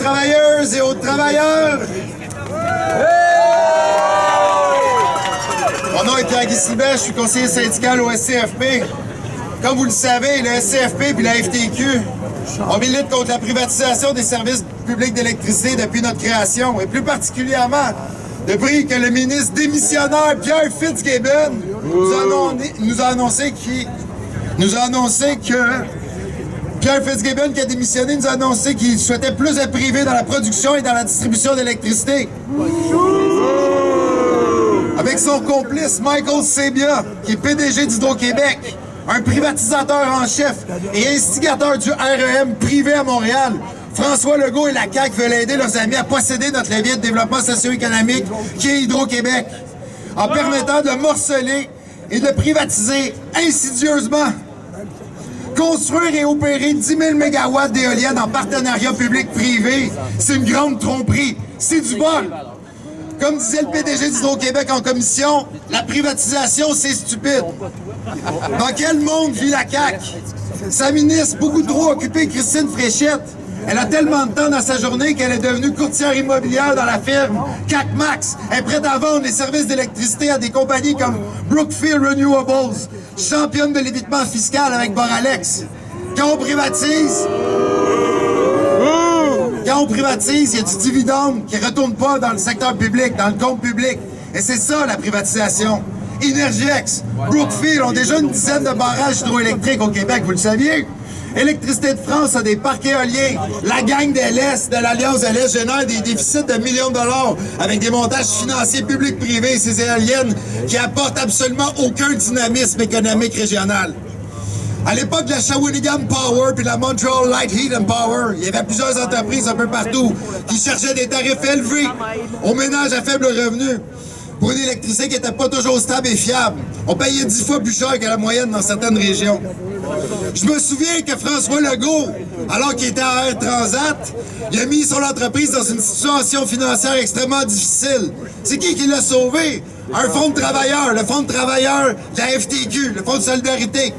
travailleuses et aux travailleurs. Mon nom est Pierre-Guy Sylvain, je suis conseiller syndical au SCFP. Comme vous le savez, le SCFP et la FTQ, on milite contre la privatisation des services publics d'électricité depuis notre création, et plus particulièrement depuis que le ministre démissionnaire Pierre Fitzgibbon nous a annoncé que Pierre Fitzgibbon, qui a démissionné, nous a annoncé qu'il souhaitait plus de privé dans la production et dans la distribution d'électricité. Avec son complice Michael Sabia, qui est PDG d'Hydro-Québec, un privatisateur en chef et instigateur du REM privé à Montréal, François Legault et la CAQ veulent aider leurs amis à posséder notre levier de développement socio-économique qui est Hydro-Québec, en permettant de morceler et de privatiser insidieusement. Construire et opérer 10 000 MW d'éoliennes en partenariat public-privé, c'est une grande tromperie, c'est du vol. Comme disait le PDG d'Hydro-Québec en commission, la privatisation, c'est stupide. Dans quel monde vit la CAQ? Sa ministre, beaucoup trop occupée, Christine Fréchette, elle a tellement de temps dans sa journée qu'elle est devenue courtière immobilière dans la firme CAC Max. Elle est prête à vendre les services d'électricité à des compagnies comme Brookfield Renewables, championne de l'évitement fiscal avec Boralex. Quand on privatise, il y a du dividende qui ne retourne pas dans le secteur public, dans le compte public. Et c'est ça, la privatisation. Énergiex, Brookfield ont déjà une dizaine de barrages hydroélectriques au Québec, vous le saviez? Électricité de France a des parcs éoliens. La gang de l'Est, de l'Alliance de l'Est, génère des déficits de millions de dollars avec des montages financiers publics-privés et ces éoliennes qui apportent absolument aucun dynamisme économique régional. À l'époque de la Shawinigan Power puis de la Montreal Light Heat and Power, il y avait plusieurs entreprises un peu partout qui cherchaient des tarifs élevés aux ménages à faible revenu pour une électricité qui n'était pas toujours stable et fiable. On payait 10 fois plus cher que la moyenne dans certaines régions. Je me souviens que François Legault, alors qu'il était en Air Transat, il a mis son entreprise dans une situation financière extrêmement difficile. C'est qui l'a sauvé? Un fonds de travailleurs, le fonds de travailleurs de la FTQ, le fonds de solidarité.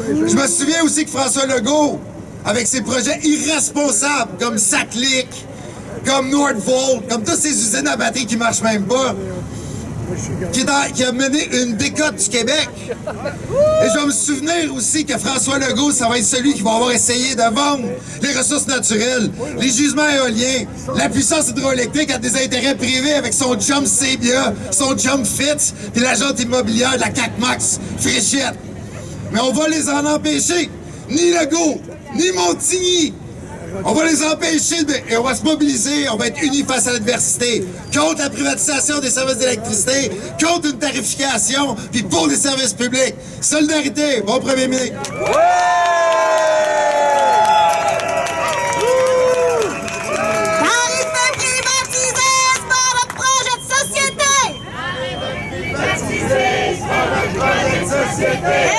Je me souviens aussi que François Legault, avec ses projets irresponsables comme Saclic, comme Nordvolt, comme toutes ces usines à batterie qui marchent même pas, qui a mené une décote du Québec. Et je vais me souvenir aussi que François Legault, ça va être celui qui va avoir essayé de vendre les ressources naturelles, les gisements éoliens, la puissance hydroélectrique à des intérêts privés avec son chum Sabia, son chum Fitz, puis l'agente immobilière de la CAC Max, Fréchette. Mais on va les en empêcher. Ni Legault, ni Montigny. On va les empêcher et on va se mobiliser, on va être unis face à l'adversité. Contre la privatisation des services d'électricité, contre une tarification, puis pour les services publics. Solidarité, bon premier ministre. Arrêtez de privatiser, c'est pas votre projet de société! Arrêtez de privatiser, c'est pas votre projet de société!